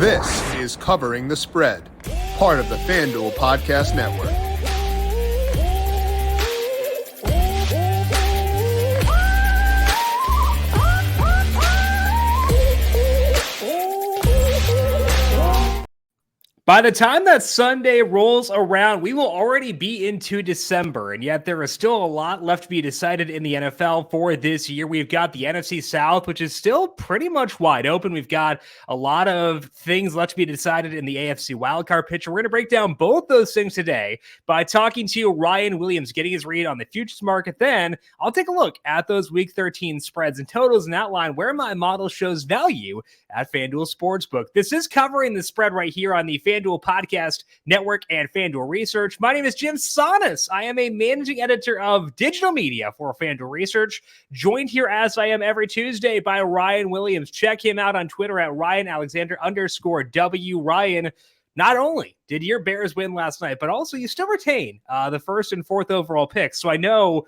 This is Covering the Spread, part of the FanDuel Podcast Network. By the time that Sunday rolls around, we will already be into December, and yet there is still a lot left to be decided in the NFL for this year. We've got the NFC South, which is still pretty much wide open. We've got a lot of things left to be decided in the AFC wildcard picture. We're going to break down both those things today by talking to Ryan Williams, getting his read on the futures market. Then I'll take a look at those Week 13 spreads and totals and outline where my model shows value at FanDuel Sportsbook. This is Covering the Spread right here on the FanDuel Podcast Network and FanDuel Research. My name is Jim Sonis. I am a managing editor of digital media for FanDuel Research, joined here as I am every Tuesday by Ryan Williams. Check him out on Twitter at RyanAlexander_W. Ryan, not only did your Bears win last night, but also you still retain the first and fourth overall picks. So I know,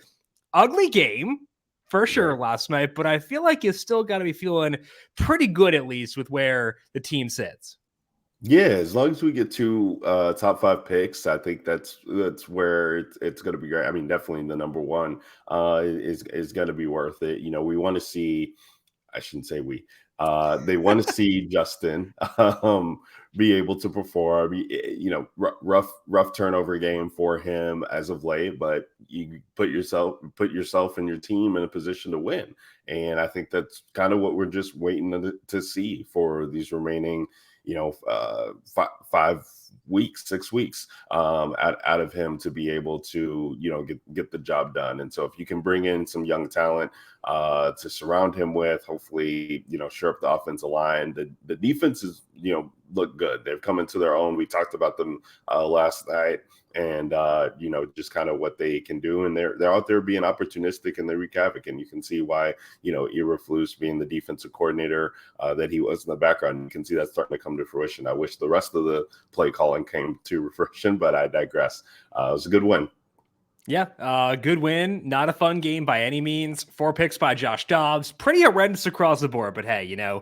ugly game for sure last night, but I feel like you still got to be feeling pretty good, at least with where the team sits. Yeah, as long as we get two top five picks, I think that's where it's going to be great. I mean, definitely the number one is going to be worth it. You know, we want to see, I shouldn't say we, they want to see Justin be able to perform. You know, rough turnover game for him as of late, but you put yourself and your team in a position to win. And I think that's kind of what we're just waiting to see for these remaining 5 weeks, 6 weeks out of him to be able to, get the job done. And so if you can bring in some young talent to surround him with, hopefully, shore up the offensive line. The defenses, look good. They've come into their own. We talked about them last night and, just kind of what they can do. And they're out there being opportunistic and they wreak havoc. And you can see why, Eberflus being the defensive coordinator that he was in the background, you can see that starting to come to fruition. I wish the rest of the play calling came to fruition, but I digress. It was a good win. Yeah, good win. Not a fun game by any means. 4 picks by Josh Dobbs. Pretty horrendous across the board, but hey,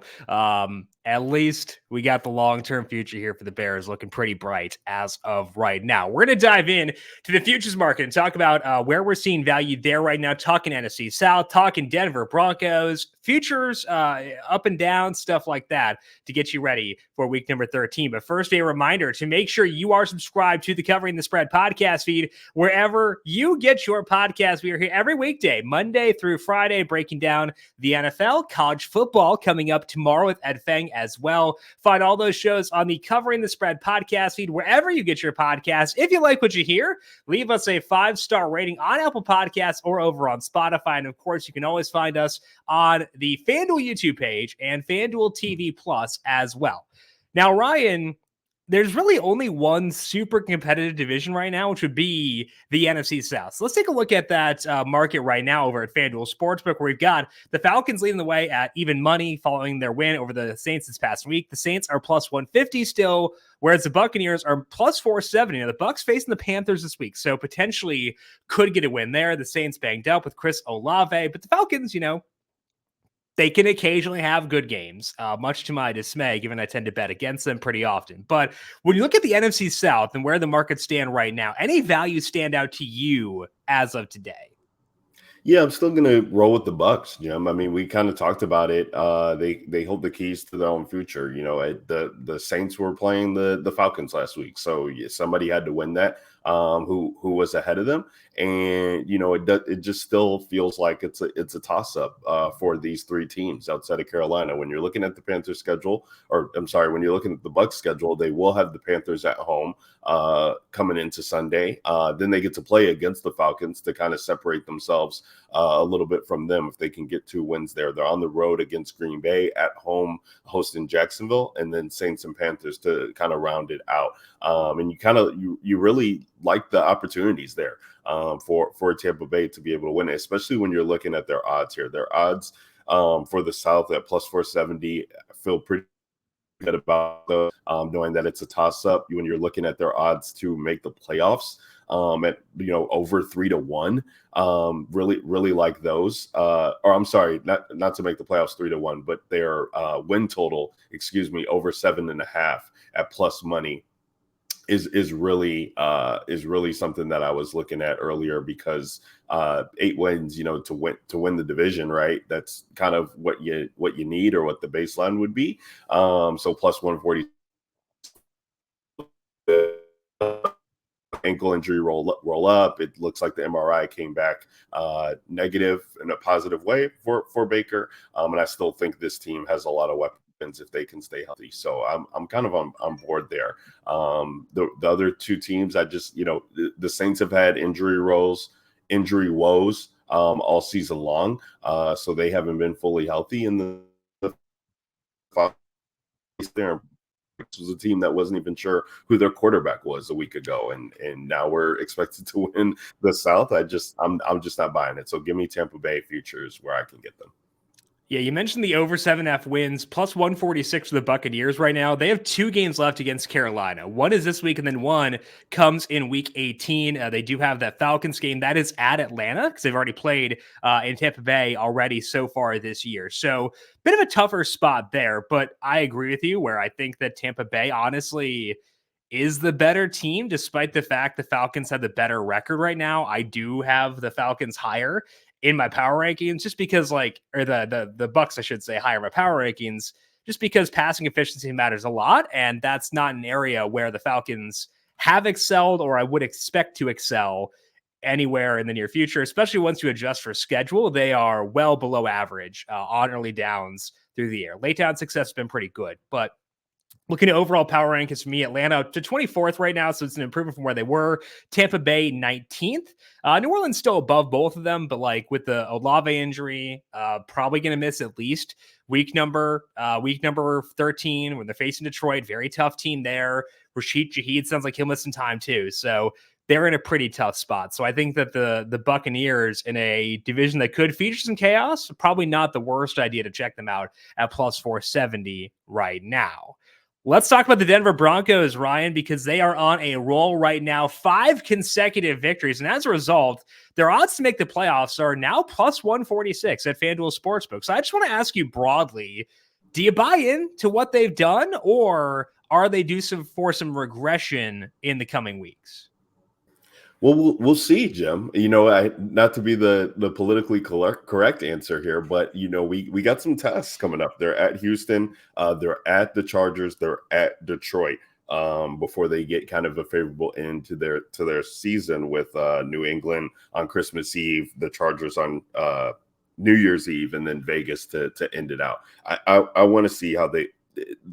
at least we got the long-term future here for the Bears looking pretty bright as of right now. We're going to dive in to the futures market and talk about where we're seeing value there right now, talking NFC South, talking Denver Broncos, futures up and down, stuff like that to get you ready for week number 13. But first, a reminder to make sure you are subscribed to the Covering the Spread podcast feed wherever you get your podcast. We are here every weekday, Monday through Friday, breaking down the NFL, college football coming up tomorrow with Ed Feng as well. Find all those shows on the Covering the Spread podcast feed wherever you get your podcasts. If you like what you hear, leave us a 5-star rating on Apple Podcasts or over on Spotify. And of course, you can always find us on the FanDuel YouTube page and FanDuel TV Plus as well. Now, Ryan, there's really only one super competitive division right now, which would be the NFC South. So let's take a look at that market right now over at FanDuel Sportsbook, where we've got the Falcons leading the way at even money following their win over the Saints this past week. The Saints are plus 150 still, whereas the Buccaneers are plus 470. Now, the Bucs facing the Panthers this week, so potentially could get a win there. The Saints banged up with Chris Olave, but the Falcons, they can occasionally have good games, much to my dismay, given I tend to bet against them pretty often. But when you look at the NFC South and where the markets stand right now, any value stand out to you as of today? Yeah, I'm still going to roll with the Bucs, Jim. I mean, we kind of talked about it. They hold the keys to their own future. The Saints were playing the Falcons last week, so somebody had to win that. Who was ahead of them, and it just still feels like it's a toss up for these 3 teams outside of Carolina. When you're looking at the Panthers schedule, when you're looking at the Bucs schedule, they will have the Panthers at home coming into Sunday. Then they get to play against the Falcons to kind of separate themselves a little bit from them if they can get 2 wins there. They're on the road against Green Bay, at home hosting Jacksonville, and then Saints and Panthers to kind of round it out. And you really like the opportunities there for Tampa Bay to be able to win it, especially when you're looking at their odds here. Their odds for the South at plus 470 feel pretty good about knowing that it's a toss-up when you're looking at their odds to make the playoffs. at over 3-1. Really like those. Or I'm sorry, not to make the playoffs 3-1, but their win total, over 7.5 at plus money is really something that I was looking at earlier, because 8 wins, to win the division, right? That's kind of what you need, or what the baseline would be. So plus 140. Ankle injury roll up. It looks like the MRI came back negative in a positive way for Baker, and I still think this team has a lot of weapons if they can stay healthy. So I'm kind of on board there. The other two teams, I just the Saints have had injury woes all season long, so they haven't been fully healthy. In the there. This was a team that wasn't even sure who their quarterback was a week ago, and now we're expected to win the South. I'm just not buying it. So give me Tampa Bay futures where I can get them. Yeah, you mentioned the over 7.5 wins, plus 146 for the Buccaneers right now. They have 2 games left against Carolina. One is this week, and then one comes in week 18. They do have that Falcons game. That is at Atlanta, because they've already played in Tampa Bay already so far this year. So bit of a tougher spot there, but I agree with you where I think that Tampa Bay honestly is the better team, despite the fact the Falcons have the better record right now. I do have the Falcons higher in my power rankings, just because or the Bucks, I should say, higher in my power rankings, just because passing efficiency matters a lot. And that's not an area where the Falcons have excelled, or I would expect to excel anywhere in the near future, especially once you adjust for schedule. They are well below average on early downs through the year. Late down success has been pretty good, but looking at overall power rankings for me, Atlanta to 24th right now, so it's an improvement from where they were. Tampa Bay 19th. New Orleans still above both of them, but with the Olave injury, probably going to miss at least week number 13 when they're facing Detroit. Very tough team there. Rashid Shaheed sounds like he'll miss some time too, so they're in a pretty tough spot. So I think that the Buccaneers, in a division that could feature some chaos, probably not the worst idea to check them out at plus 470 right now. Let's talk about the Denver Broncos, Ryan, because they are on a roll right now. 5 consecutive victories. And as a result, their odds to make the playoffs are now plus 146 at FanDuel Sportsbook. So I just want to ask you broadly, do you buy into what they've done, or are they due for some regression in the coming weeks? Well, we'll see, Jim. Not to be the politically correct answer here, but we got some tests coming up. They're at Houston, they're at the Chargers, they're at Detroit, before they get kind of a favorable end to their season with New England on Christmas Eve, the Chargers on New Year's Eve, and then Vegas to end it out. I want to see how the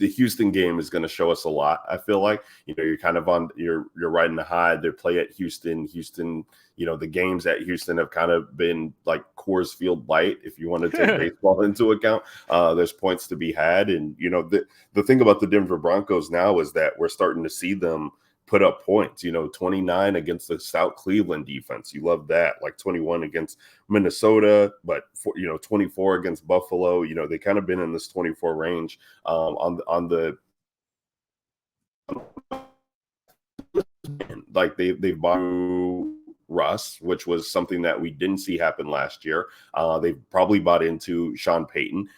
Houston game is going to show us a lot. I feel like, you're kind of you're riding the high. They play at Houston, the games at Houston have kind of been like Coors Field light. If you want to take baseball into account, there's points to be had. And, the thing about the Denver Broncos now is that we're starting to see them put up points, 29 against the stout Cleveland defense. You love that, like 21 against Minnesota, but 24 against Buffalo. They kind of been in this 24 range on the they've bought Russ, which was something that we didn't see happen last year. They've probably bought into Sean Payton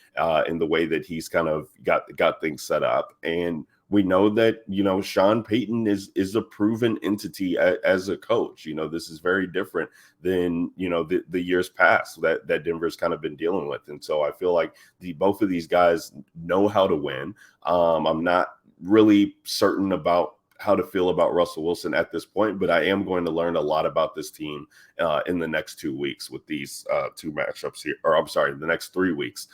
in the way that he's kind of got things set up. And we know that, Sean Payton is a proven entity as a coach. This is very different than, the years past that Denver's kind of been dealing with. And so I feel like both of these guys know how to win. I'm not really certain about how to feel about Russell Wilson at this point, but I am going to learn a lot about this team in the next 2 weeks with these 2 matchups here, or I'm sorry, the next 3 weeks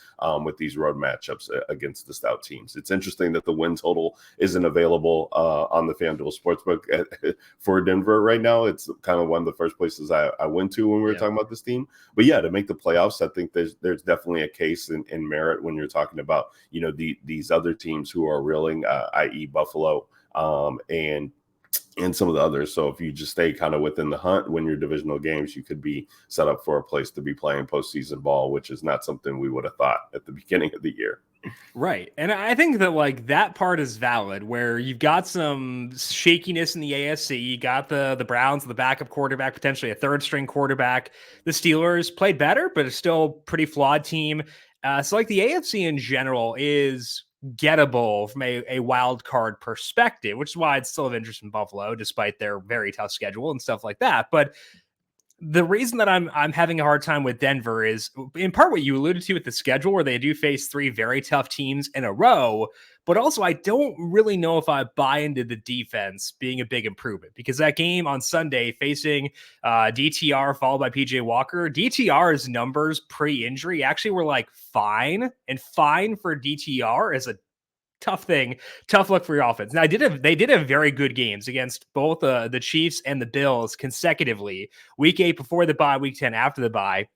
with these road matchups against the stout teams. It's interesting that the win total isn't available on the FanDuel Sportsbook for Denver right now. It's kind of one of the first places I went to when we were talking about this team. But yeah, to make the playoffs, I think there's definitely a case in merit when you're talking about, these other teams who are reeling, i.e. Buffalo, and and some of the others. So if you just stay kind of within the hunt, win your divisional games, you could be set up for a place to be playing postseason ball, which is not something we would have thought at the beginning of the year. Right. And I think that like that part is valid where you've got some shakiness in the AFC. You got the Browns, the backup quarterback, potentially a third string quarterback. The Steelers played better, but it's still pretty flawed team. So like the AFC in general is gettable from a wild card perspective, which is why it's still of interest in Buffalo, despite their very tough schedule and stuff like that. But the reason that I'm having a hard time with Denver is in part what you alluded to with the schedule, where they do face 3 very tough teams in a row. But also, I don't really know if I buy into the defense being a big improvement, because that game on Sunday facing DTR followed by PJ Walker, DTR's numbers pre-injury actually were like fine, and fine for DTR is a tough luck for your offense. Now, they did have very good games against both the Chiefs and the Bills consecutively. Week 8 before the bye, week 10 after the bye.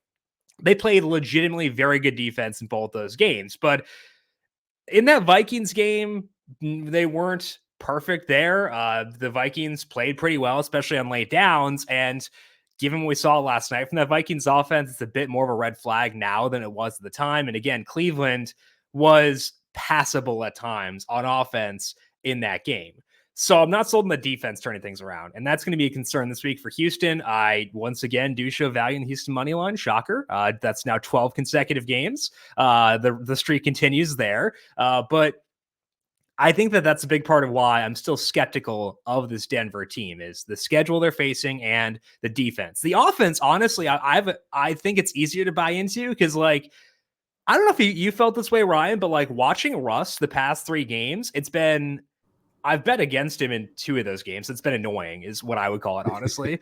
They played legitimately very good defense in both those games. But in that Vikings game, they weren't perfect there. The Vikings played pretty well, especially on late downs. And given what we saw last night from that Vikings offense, it's a bit more of a red flag now than it was at the time. And again, Cleveland was passable at times on offense in that game. So I'm not sold on the defense turning things around. And that's going to be a concern this week for Houston. I, once again, do show value in the Houston money line. Shocker. That's now 12 consecutive games. The streak continues there. But I think that that's a big part of why I'm still skeptical of this Denver team is the schedule they're facing and the defense. The offense, honestly, I think it's easier to buy into because, like, I don't know if you felt this way, Ryan, but like watching Russ the past 3 games, I've bet against him in 2 of those games. It's been annoying is what I would call it, honestly.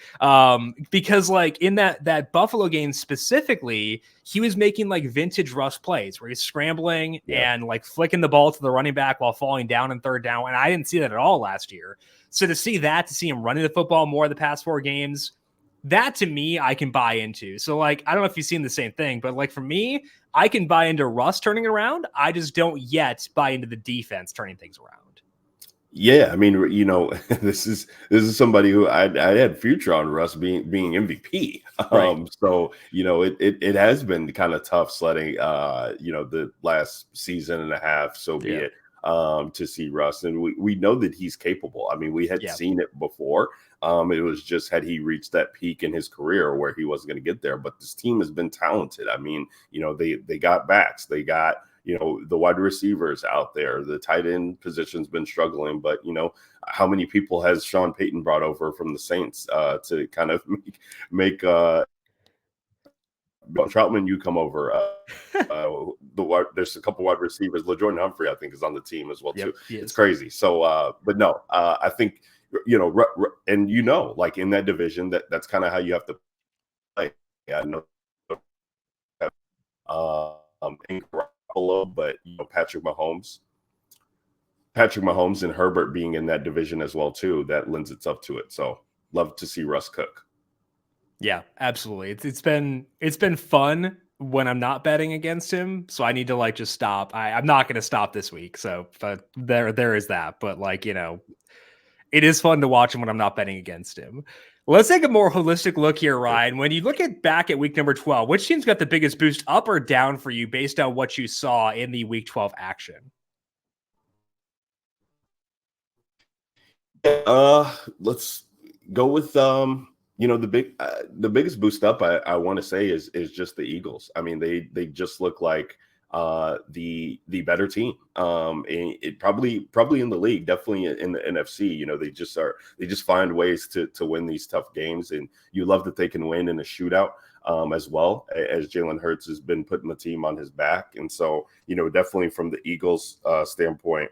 Because like in that Buffalo game specifically, he was making like vintage Russ plays where he's scrambling and like flicking the ball to the running back while falling down in third down. And I didn't see that at all last year. So to see him running the football more the past 4 games, that to me, I can buy into. So like, I don't know if you've seen the same thing, but like for me, I can buy into Russ turning it around. I just don't yet buy into the defense turning things around. Yeah, I mean, this is somebody who I had future on Russ being MVP. Right. So it has been kind of tough sledding. The last season and a half, be it. To see Russ, and we know that he's capable. I mean, we had seen it before. It was just had he reached that peak in his career where he wasn't going to get there. But this team has been talented. I mean, they got backs, they got the wide receivers out there. The tight end position's been struggling, but how many people has Sean Payton brought over from the Saints to kind of make Troutman, you come over. There's a couple wide receivers. LaJordan Humphrey, I think, is on the team as well too. It's crazy. So, but no, I think and like in that division, that's kind of how you have to play. Yeah, I know. In Garoppolo, but Patrick Mahomes and Herbert being in that division as well too, that lends itself to it. So, love to see Russ cook. Yeah, absolutely. It's been fun when I'm not betting against him. So I need to like just stop. I'm not going to stop this week. So, but there is that. But like, it is fun to watch him when I'm not betting against him. Let's take a more holistic look here, Ryan. When you look back at week number 12, which team's got the biggest boost up or down for you based on what you saw in the week 12 action? Let's go with the biggest boost up I want to say is just the Eagles. I mean, they just look like the better team. It probably in the league, definitely in the NFC. They just find ways to win these tough games, and you love that they can win in a shootout as well, as Jalen Hurts has been putting the team on his back. And so, definitely from the Eagles standpoint,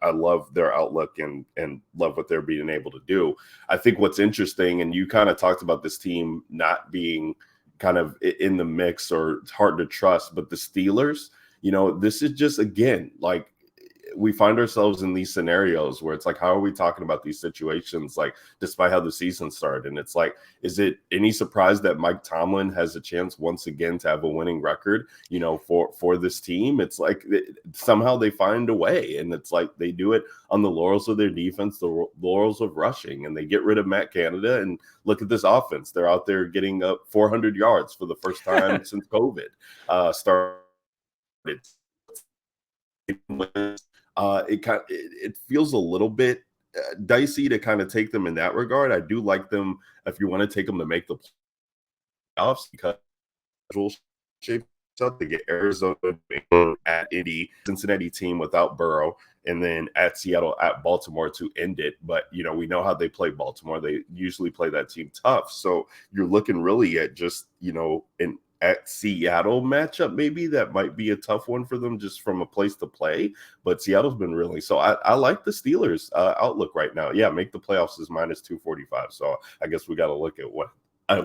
I love their outlook and love what they're being able to do. I think what's interesting, and you kind of talked about this team not being kind of in the mix or it's hard to trust, but the Steelers, this is just, again, like we find ourselves in these scenarios where it's like, how are we talking about these situations, like, despite how the season started? And it's like, is it any surprise that Mike Tomlin has a chance once again to have a winning record, for this team? It's like somehow they find a way, and it's like they do it on the laurels of their defense, the laurels of rushing, and they get rid of Matt Canada, and look at this offense. They're out there getting up 400 yards for the first time since COVID started. It feels a little bit dicey to kind of take them in that regard. I do like them if you want to take them to make the playoffs, because shapes up to get Arizona at Indy, Cincinnati team without Burrow, and then at Seattle, at Baltimore to end it. But we know how they play Baltimore. They usually play that team tough. So you're looking really at just an at Seattle matchup, maybe that might be a tough one for them just from a place to play. But Seattle's been really, so I like the Steelers outlook right now. Yeah, make the playoffs is minus 245. So I guess we got to look at what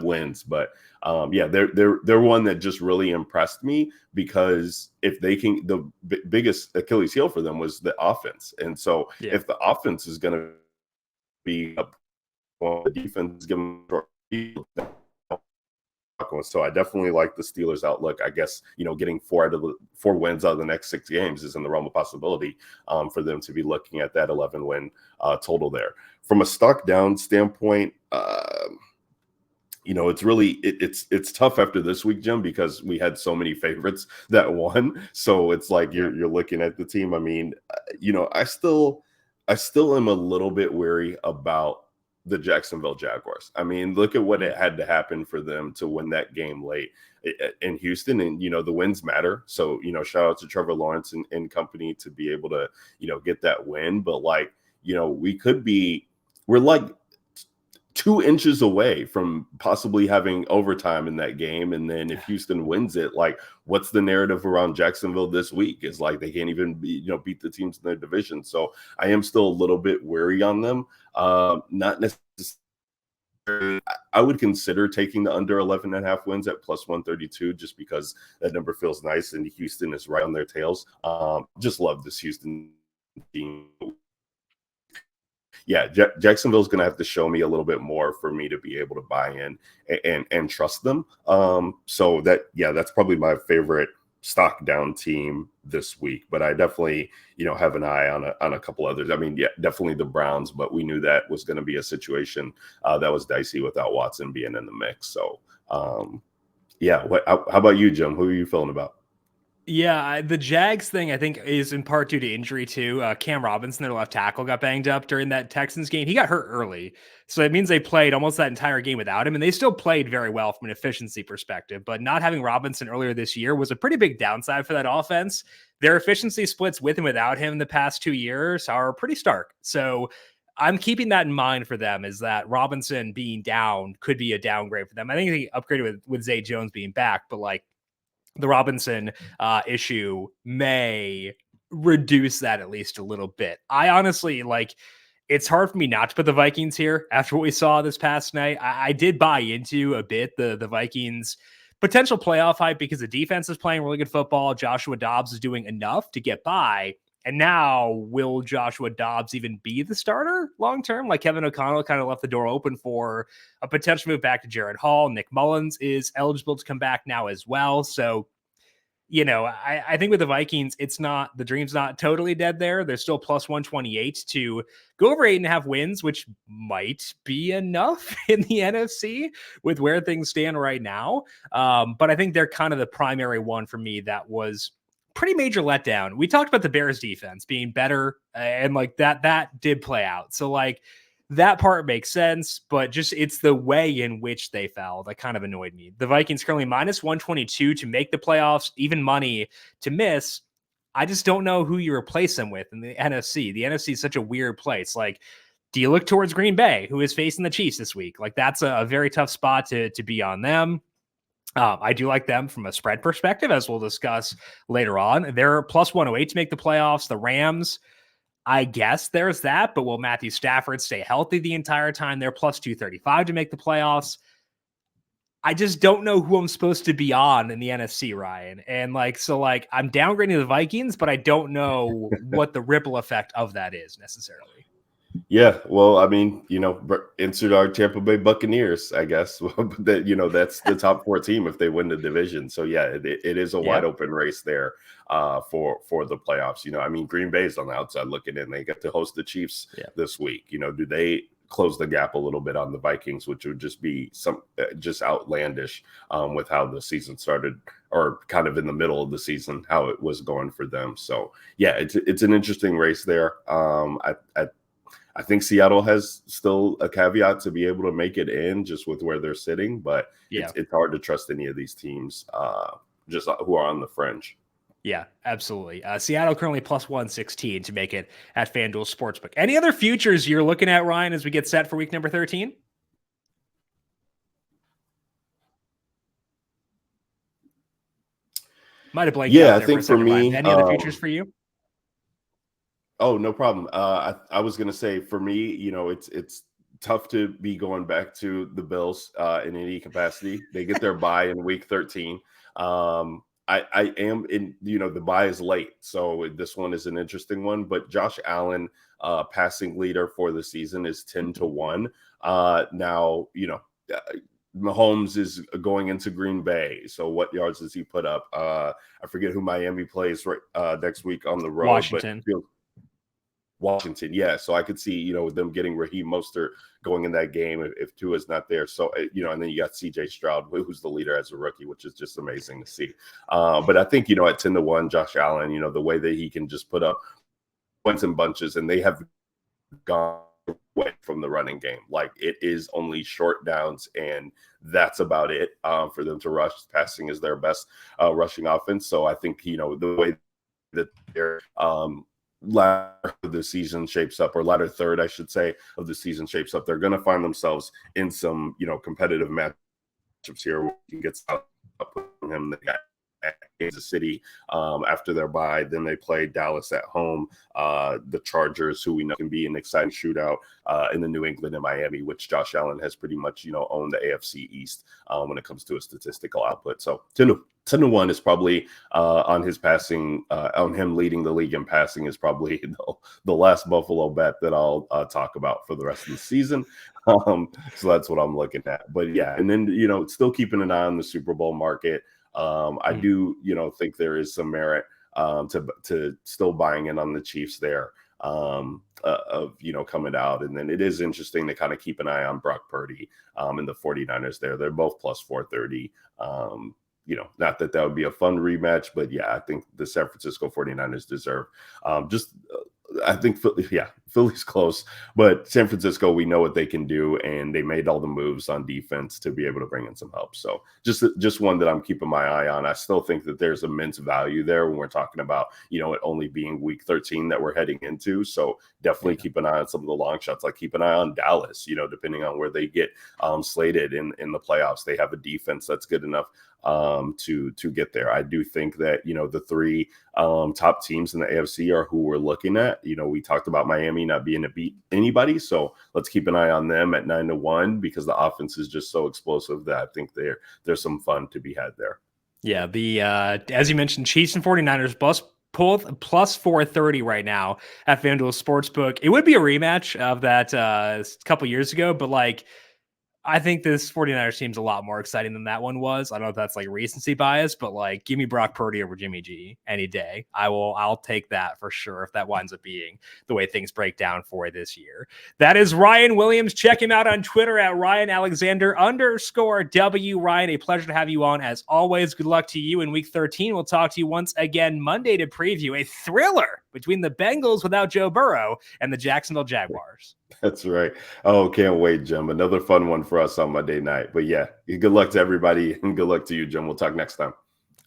wins. But they're one that just really impressed me, because if they can, the biggest Achilles heel for them was the offense. And so if the offense is going to be up, the defense is going to. So I definitely like the Steelers outlook. I guess, getting 4 wins out of the next 6 games is in the realm of possibility for them to be looking at that 11-win total there. From a stock down standpoint, it's really it's tough after this week, Jim, because we had so many favorites that won. So it's like you're looking at the team. I mean, I still am a little bit wary about the Jacksonville Jaguars. I mean, look at what it had to happen for them to win that game late in Houston. And, the wins matter. So, shout out to Trevor Lawrence and company to be able to, get that win. But we're like 2 inches away from possibly having overtime in that game. And then if Houston wins it, like, what's the narrative around Jacksonville this week? Is like they can't even beat the teams in their division. So I am still a little bit wary on them. Not necessarily. I would consider taking the under 11.5 wins at plus 132, just because that number feels nice, and Houston is right on their tails. Just love this Houston team. Yeah, Jacksonville's going to have to show me a little bit more for me to be able to buy in and trust them. So that's probably my favorite stock down team this week. But I definitely, have an eye on a couple others. I mean, definitely the Browns, but we knew that was going to be a situation that was dicey without Watson being in the mix. So, how about you, Jim? Who are you feeling about? Yeah, the Jags thing, I think, is in part due to injury, too. Cam Robinson, their left tackle, got banged up during that Texans game. He got hurt early. So it means they played almost that entire game without him, and they still played very well from an efficiency perspective. But not having Robinson earlier this year was a pretty big downside for that offense. Their efficiency splits with and without him the past 2 years are pretty stark. So I'm keeping that in mind for them, is that Robinson being down could be a downgrade for them. I think they upgraded with Zay Jones being back, but the Robinson issue may reduce that at least a little bit. I honestly, it's hard for me not to put the Vikings here after what we saw this past night. I did buy into a bit the Vikings potential playoff hype, because the defense is playing really good football. Joshua Dobbs is doing enough to get by. And now, will Joshua Dobbs even be the starter long-term? Like Kevin O'Connell kind of left the door open for a potential move back to Jared Hall. Nick Mullins is eligible to come back now as well. So, I think with the Vikings, the dream's not totally dead there. They're still plus 128 to go over 8.5 wins, which might be enough in the NFC with where things stand right now. But I think they're kind of the primary one for me that was pretty major letdown. We talked about the Bears defense being better, and that did play out. So that part makes sense, but just it's the way in which they fell that kind of annoyed me. The Vikings currently minus 122 to make the playoffs, even money to miss. I just don't know who you replace them with in the NFC. The NFC is such a weird place. Do you look towards Green Bay, who is facing the Chiefs this week? That's a very tough spot to be on them. I do like them from a spread perspective, as we'll discuss later on. They're plus 108 to make the playoffs. The Rams, I guess there's that, but will Matthew Stafford stay healthy the entire time? They're plus 235 to make the playoffs. I just don't know who I'm supposed to be on in the NFC, Ryan. And so I'm downgrading the Vikings, but I don't know what the ripple effect of that is necessarily. Yeah, well, I mean, insert our Tampa Bay Buccaneers, I guess. That that's the top 4 team if they win the division. So yeah, it is a wide open race there for the playoffs. I mean, Green Bay is on the outside looking in. They get to host the Chiefs this week. Do they close the gap a little bit on the Vikings, which would just be just outlandish with how the season started, or kind of in the middle of the season, how it was going for them. So yeah, it's an interesting race there. I think Seattle has still a caveat to be able to make it in just with where they're sitting, but it's hard to trust any of these teams just who are on the fringe. Yeah, absolutely. Seattle currently plus 116 to make it at FanDuel Sportsbook. Any other futures you're looking at, Ryan, as we get set for week number 13? Might have blanked out there. I think for me, any other futures for you? Oh, no problem. I was going to say, for me, it's tough to be going back to the Bills in any capacity. They get their bye in week 13. I am in, the bye is late, so this one is an interesting one. But Josh Allen, passing leader for the season, is 10-1. Now, Mahomes is going into Green Bay. So what yards does he put up? I forget who Miami plays next week on the road. Washington, yeah. So I could see, them getting Raheem Mostert going in that game if Tua's not there. So, and then you got CJ Stroud, who's the leader as a rookie, which is just amazing to see. But I think, at 10-1, Josh Allen, the way that he can just put up points in bunches, and they have gone away from the running game. Like, it is only short downs, and that's about it for them to rush. Passing is their best rushing offense. So I think, the way that they're latter of the season shapes up, or latter third, I should say, of the season shapes up, they're going to find themselves in some, competitive matchups here. Where you can get up with him. They got Kansas City after their bye. Then they play Dallas at home. The Chargers, who we know can be an exciting shootout, in the New England and Miami, which Josh Allen has pretty much, owned the AFC East when it comes to a statistical output. So 10-1 is probably on his passing, on him leading the league in passing, is probably the last Buffalo bet that I'll talk about for the rest of the season. So that's what I'm looking at. But yeah, and then, still keeping an eye on the Super Bowl market. I do, think there is some merit to still buying in on the Chiefs there of, coming out. And then it is interesting to kind of keep an eye on Brock Purdy and the 49ers there. They're both plus 430. Not that would be a fun rematch, but yeah, I think the San Francisco 49ers deserve I think, Philly's close, but San Francisco, we know what they can do, and they made all the moves on defense to be able to bring in some help. So just one that I'm keeping my eye on. I still think that there's immense value there when we're talking about, it only being week 13 that we're heading into. So definitely keep an eye on some of the long shots, like keep an eye on Dallas, depending on where they get slated in the playoffs. They have a defense that's good enough to get there. I do think that, the 3 top teams in the AFC are who we're looking at. We talked about Miami not being to beat anybody, so let's keep an eye on them at 9-1, because the offense is just so explosive that I think there's some fun to be had there. Yeah, the as you mentioned, Chiefs and 49ers plus 430 right now at FanDuel Sportsbook. It would be a rematch of that a couple years ago, but I think this 49ers team's a lot more exciting than that one was. I don't know if that's recency bias, but give me Brock Purdy over Jimmy G any day. I'll take that for sure if that winds up being the way things break down for this year. That is Ryan Williams. Check him out on Twitter at RyanAlexander_W. Ryan, a pleasure to have you on as always. Good luck to you in week 13. We'll talk to you once again Monday to preview a thriller between the Bengals without Joe Burrow and the Jacksonville Jaguars. That's right. Oh, can't wait, Jim. Another fun one for us on Monday night. But yeah, good luck to everybody, and good luck to you, Jim. We'll talk next time.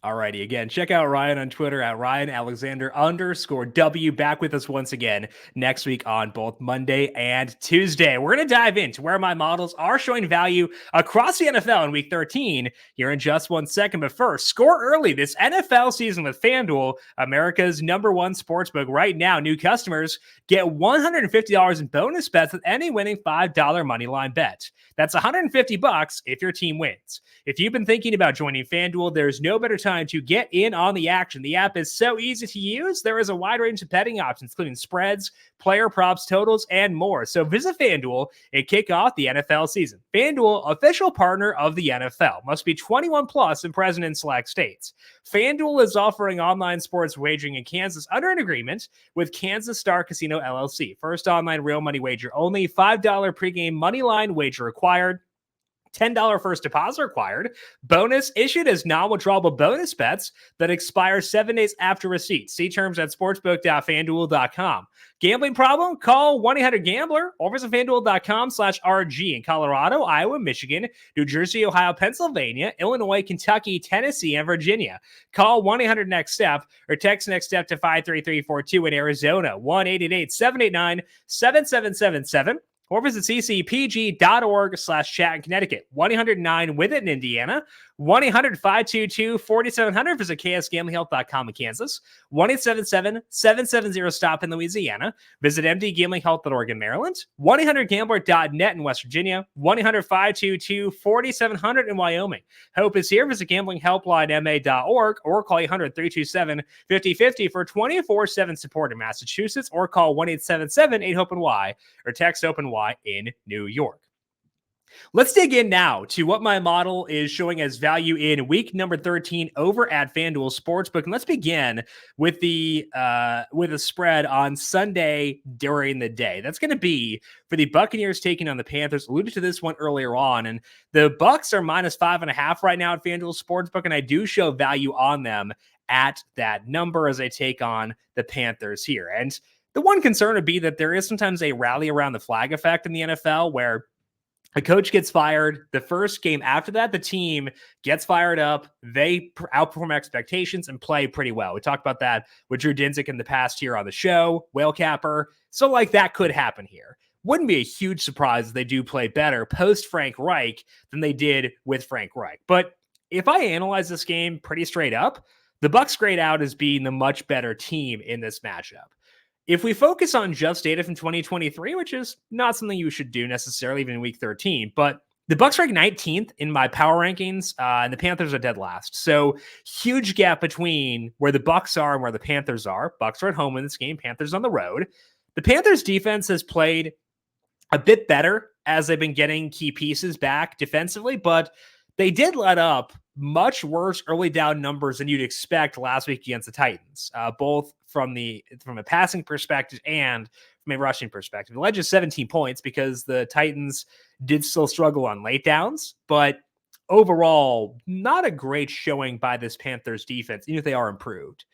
Alrighty, again, check out Ryan on Twitter at RyanAlexander_W. Back with us once again next week on both Monday and Tuesday. We're going to dive into where my models are showing value across the NFL in Week 13 here in just 1 second. But first, score early this NFL season with FanDuel, America's #1 sportsbook. Right now, new customers get $150 in bonus bets with any winning $5 moneyline bet. That's $150 if your team wins. If you've been thinking about joining FanDuel, there's no better time to get in on the action. The app is so easy to use. There is a wide range of betting options, including spreads, player props, totals, and more. So visit FanDuel and kick off the NFL season. FanDuel, official partner of the NFL. Must be 21 plus and present in select states. FanDuel is offering online sports wagering in Kansas under an agreement with Kansas Star Casino LLC. First online real money wager only. $5 pregame money line wager required. $10 first deposit required. Bonus issued as non-withdrawable bonus bets that expire 7 days after receipt. See terms at sportsbook.fanduel.com. Gambling problem? Call 1-800-GAMBLER or visit fanduel.com/RG in Colorado, Iowa, Michigan, New Jersey, Ohio, Pennsylvania, Illinois, Kentucky, Tennessee, and Virginia. Call 1-800-NEXT-STEP or text NEXT STEP to 53342 in Arizona, 1-888-789-7777. Or visit ccpg.org/chat in Connecticut, 1-800-9-WITH-IT in Indiana, 1-800-522-4700. Visit ksgamblinghelp.com in Kansas, 1-877-770-STOP in Louisiana. Visit mdgamblinghelp.org in Maryland, 1-800-GAMBLER.net in West Virginia, 1-800-522-4700 in Wyoming. Hope is here. Visit gamblinghelplinema.org or call 800-327-5050 for 24/7 support in Massachusetts, or call 1-877-8-HOPE-NY or text OPEN-Y in New York. Let's dig in now to what my model is showing as value in week number 13 over at FanDuel Sportsbook. And let's begin with a spread on Sunday during the day. That's going to be for the Buccaneers taking on the Panthers. Alluded to this one earlier on, and the Bucs are -5.5 right now at FanDuel Sportsbook, and I do show value on them at that number as I take on the Panthers here. And the one concern would be that there is sometimes a rally around the flag effect in the NFL where a coach gets fired. The first game after that, the team gets fired up. They outperform expectations and play pretty well. We talked about that with Drew Dinsick in the past here on the show, Whale Capper. So like that could happen here. Wouldn't be a huge surprise if they do play better post Frank Reich than they did with Frank Reich. But if I analyze this game pretty straight up, the Bucs grade out as being the much better team in this matchup. If we focus on just data from 2023, which is not something you should do necessarily even in week 13, but the Bucs rank 19th in my power rankings, and the Panthers are dead last. So huge gap between where the Bucs are and where the Panthers are. Bucs are at home in this game, Panthers on the road. The Panthers defense has played a bit better as they've been getting key pieces back defensively, but they did let up much worse early down numbers than you'd expect last week against the Titans, both from a passing perspective and from a rushing perspective. It led just 17 points because the Titans did still struggle on late downs, but overall, not a great showing by this Panthers defense, even if they are improved.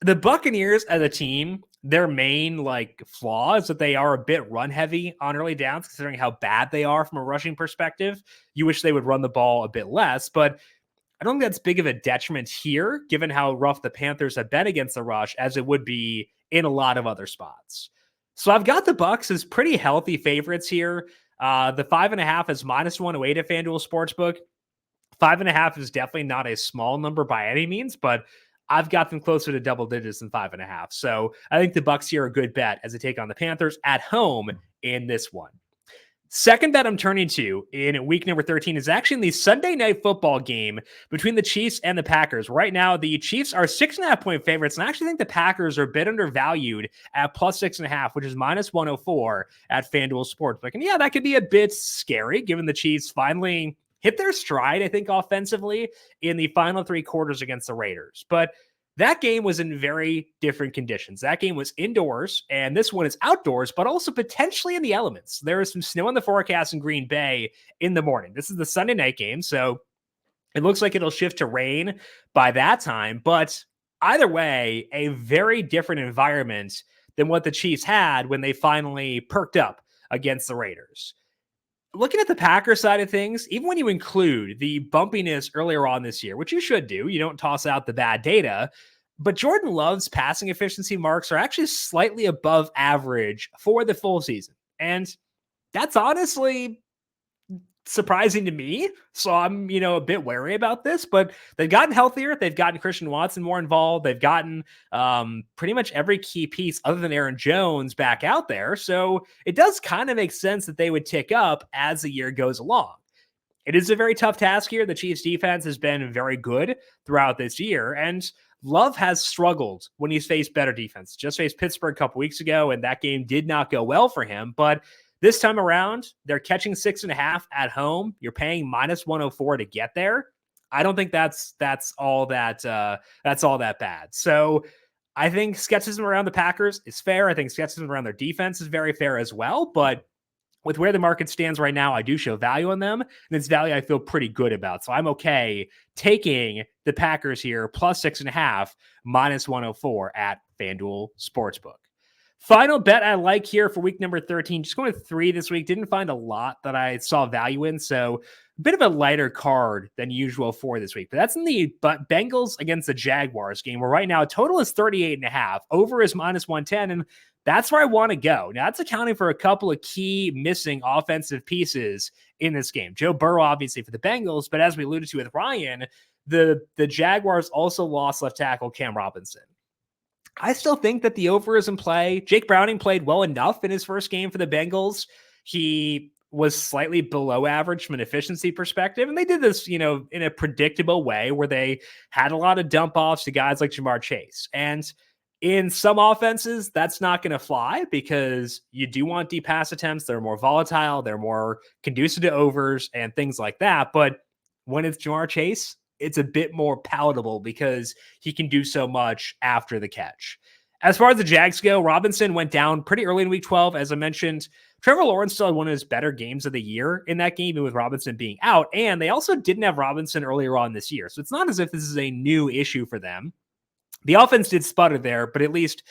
The Buccaneers as a team, their main flaw is that they are a bit run heavy on early downs, considering how bad they are from a rushing perspective. You wish they would run the ball a bit less, but I don't think that's big of a detriment here, given how rough the Panthers have been against the rush, as it would be in a lot of other spots. So I've got the Bucs as pretty healthy favorites here. The 5.5 is -108 at FanDuel Sportsbook. 5.5 is definitely not a small number by any means, but I've got them closer to double digits than 5.5. So I think the Bucs here are a good bet as they take on the Panthers at home in this one. Second bet I'm turning to in week number 13 is actually in the Sunday night football game between the Chiefs and the Packers. Right now, the Chiefs are 6.5-point favorites, and I actually think the Packers are a bit undervalued at +6.5, which is -104 at FanDuel Sportsbook. And yeah, that could be a bit scary given the Chiefs finally hit their stride, I think, offensively in the final 3 quarters against the Raiders. But that game was in very different conditions. That game was indoors, and this one is outdoors, but also potentially in the elements. There is some snow in the forecast in Green Bay in the morning. This is the Sunday night game, so it looks like it'll shift to rain by that time. But either way, a very different environment than what the Chiefs had when they finally perked up against the Raiders. looking at the Packers side of things, even when you include the bumpiness earlier on this year, which you should do, you don't toss out the bad data, but Jordan Love's passing efficiency marks are actually slightly above average for the full season. And that's honestly surprising to me. So I'm, a bit wary about this, but they've gotten healthier. They've gotten Christian Watson more involved. They've gotten pretty much every key piece other than Aaron Jones back out there. So it does kind of make sense that they would tick up as the year goes along. It is a very tough task here. The Chiefs defense has been very good throughout this year, and Love has struggled when he's faced better defense. Just faced Pittsburgh a couple weeks ago, and that game did not go well for him. But this time around, they're catching 6.5 at home. You're paying -104 to get there. I don't think that's all that bad. So I think skepticism around the Packers is fair. I think skepticism around their defense is very fair as well. But with where the market stands right now, I do show value on them, and it's value I feel pretty good about. So I'm okay taking the Packers here plus 6.5 -104 at FanDuel Sportsbook. Final bet I like here for week number 13, just going with 3 this week. Didn't find a lot that I saw value in, so a bit of a lighter card than usual for this week. But that's in the Bengals against the Jaguars game, where right now total is 38.5. Over is -110, and that's where I want to go. Now, that's accounting for a couple of key missing offensive pieces in this game. Joe Burrow, obviously, for the Bengals, but as we alluded to with Ryan, the Jaguars also lost left tackle Cam Robinson. I still think that the over is in play. Jake Browning played well enough in his first game for the Bengals. He was slightly below average from an efficiency perspective. And they did this, in a predictable way where they had a lot of dump offs to guys like Jamar Chase. And in some offenses, that's not going to fly because you do want deep pass attempts. They're more volatile. They're more conducive to overs and things like that. But when it's Jamar Chase, it's a bit more palatable because he can do so much after the catch. As far as the Jags go, Robinson went down pretty early in week 12. As I mentioned, Trevor Lawrence still had one of his better games of the year in that game, even with Robinson being out. And they also didn't have Robinson earlier on this year. So it's not as if this is a new issue for them. The offense did sputter there, but at least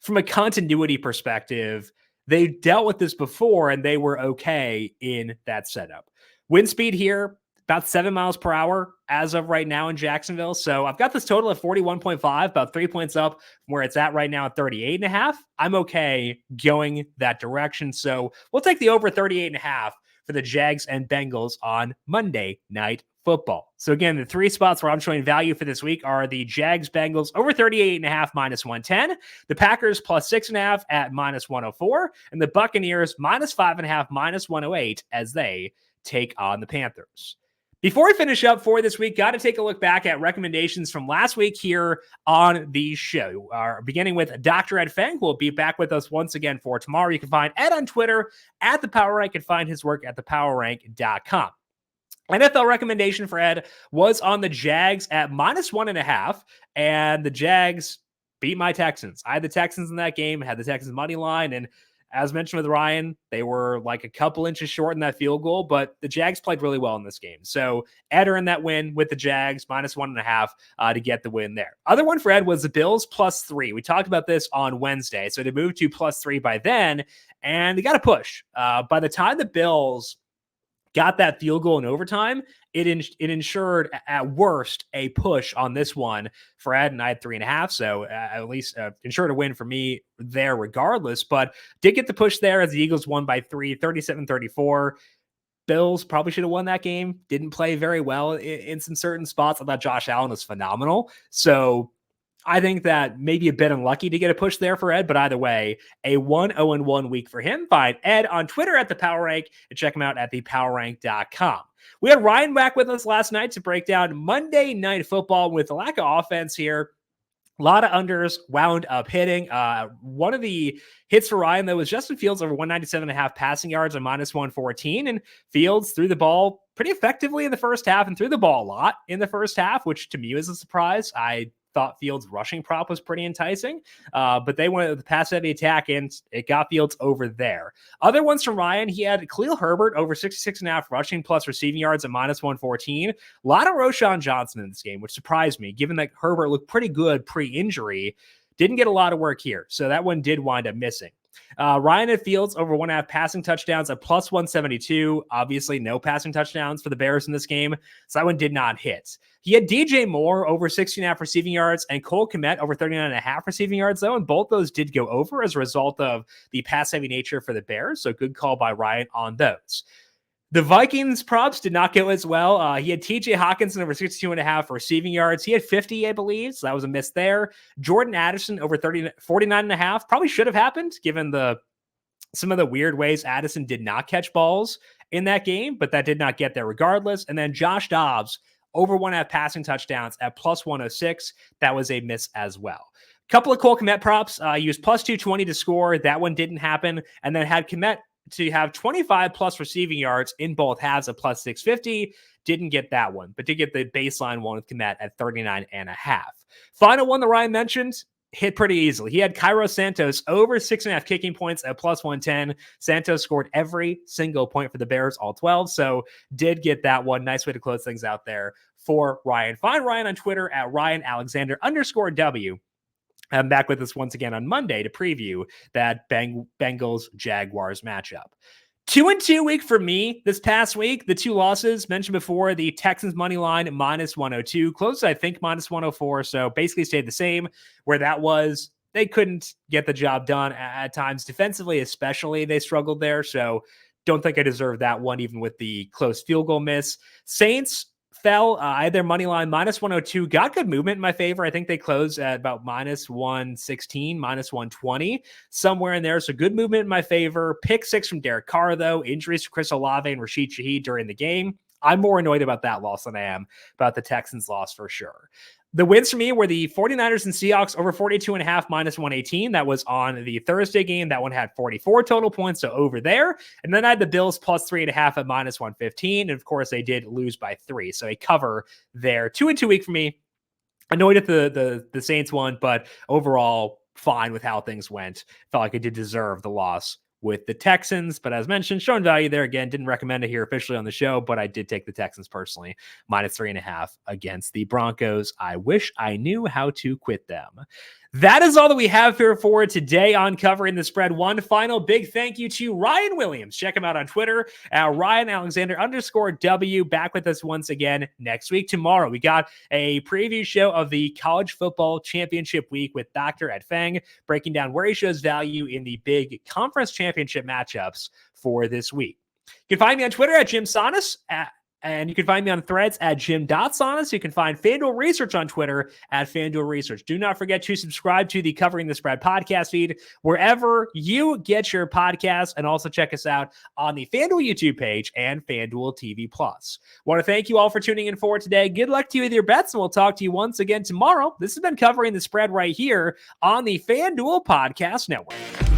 from a continuity perspective, they dealt with this before and they were okay in that setup. Wind speed here, about 7 miles per hour as of right now in Jacksonville. So I've got this total at 41.5, about 3 points up from where it's at right now at 38.5. I'm okay going that direction. So we'll take the over 38.5 for the Jags and Bengals on Monday Night Football. So again, the 3 spots where I'm showing value for this week are the Jags Bengals over 38.5 -110, the Packers plus 6.5 at -104, and the Buccaneers -5.5 -108 as they take on the Panthers. Before we finish up for this week, got to take a look back at recommendations from last week here on the show. Beginning with Dr. Ed Feng, who will be back with us once again for tomorrow. You can find Ed on Twitter at The Power Rank and find his work at thepowerrank.com. NFL recommendation for Ed was on the Jags at -1.5, and the Jags beat my Texans. I had the Texans in that game, had the Texans money line, and as mentioned with Ryan, they were like a couple inches short in that field goal, but the Jags played really well in this game. So Ed earned that win with the Jags, -1.5 to get the win there. Other one for Ed was the Bills +3. We talked about this on Wednesday. So to move to +3 by then, and they got a push. By the time the Bills got that field goal in overtime, it ensured at worst a push on this one for Ed, and I had 3.5. So at least ensured a win for me there regardless, but did get the push there as the Eagles won by 3, 37-34. Bills probably should have won that game. Didn't play very well in some certain spots. I thought Josh Allen was phenomenal. So I think that maybe a bit unlucky to get a push there for Ed, but either way, a 1-0-1 week for him. Find Ed on Twitter at The Power Rank and check him out at thepowerrank.com. We had Ryan back with us last night to break down Monday Night Football with a lack of offense here. A lot of unders wound up hitting. One of the hits for Ryan, though, was Justin Fields over 197.5 passing yards on -114. And Fields threw the ball pretty effectively in the first half and threw the ball a lot in the first half, which to me was a surprise. I thought Fields' rushing prop was pretty enticing, but they went with the pass-heavy attack, and it got Fields over there. Other ones from Ryan, he had Khalil Herbert over 66.5 rushing plus receiving yards at -114. A lot of Roschon Johnson in this game, which surprised me, given that Herbert looked pretty good pre-injury. Didn't get a lot of work here, so that one did wind up missing. Ryan and Fields over 1.5 passing touchdowns at plus 172. Obviously, no passing touchdowns for the Bears in this game, so that one did not hit. He had DJ Moore over 16.5 receiving yards and Cole Kmet over 39.5 receiving yards, though, and both those did go over as a result of the pass-heavy nature for the Bears, so good call by Ryan on those. The Vikings props did not go as well. He had TJ Hawkinson over 62.5 receiving yards. He had 50, I believe, so that was a miss there. Jordan Addison over 49.5. Probably should have happened given some of the weird ways Addison did not catch balls in that game, but that did not get there regardless. And then Josh Dobbs over 1.5 passing touchdowns at plus 106. That was a miss as well. Couple of Cole Kmet props. He used plus 220 to score. That one didn't happen. And then had Kmet to have 25 plus receiving yards in both halves at plus 650. Didn't get that one, but did get the baseline one with Kmet at 39.5. Final one that Ryan mentioned hit pretty easily. He had Cairo Santos over 6.5 kicking points at plus 110. Santos scored every single point for the Bears, all 12. So did get that one. Nice way to close things out there for Ryan. Find Ryan on Twitter at RyanAlexander_W. I'm back with us once again on Monday to preview that Bengals-Jaguars matchup. 2-2 week for me this past week. The two losses mentioned before, the Texans money line minus 102, close I think minus 104. So basically stayed the same where that was. They couldn't get the job done at times defensively, especially they struggled there. So don't think I deserve that one, even with the close field goal miss. Saints fell. I had their money line minus 102. Got good movement in my favor. I think they closed at about minus 116, minus 120, somewhere in there. So good movement in my favor. Pick 6 from Derek Carr, though. Injuries to Chris Olave and Rashid Shaheed during the game. I'm more annoyed about that loss than I am about the Texans loss for sure. The wins for me were the 49ers and Seahawks over 42.5 minus 118. That was on the Thursday game. That one had 44 total points, so over there. And then I had the Bills plus 3.5 at minus 115. And of course, they did lose by 3. So a cover there. 2-2 week for me. Annoyed at the Saints one, but overall fine with how things went. Felt like I did deserve the loss with the Texans, but as mentioned, showing value there again. Didn't recommend it here officially on the show, but I did take the Texans personally, minus 3.5 against the Broncos. I wish I knew how to quit them. That is all that we have here for today on Covering the Spread. One final big thank you to Ryan Williams. Check him out on Twitter at RyanAlexander_W. Back with us once again next week. Tomorrow, we got a preview show of the College Football Championship Week with Dr. Ed Feng, breaking down where he shows value in the big conference championship matchups for this week. You can find me on Twitter at Jim Sonis, and you can find me on Threads at Jim.Sonis. You can find FanDuel Research on Twitter at FanDuel Research. Do not forget to subscribe to the Covering the Spread podcast feed wherever you get your podcasts, and also check us out on the FanDuel YouTube page and FanDuel TV Plus. Want to thank you all for tuning in for today. Good luck to you with your bets, and we'll talk to you once again tomorrow. This has been Covering the Spread right here on the FanDuel Podcast Network.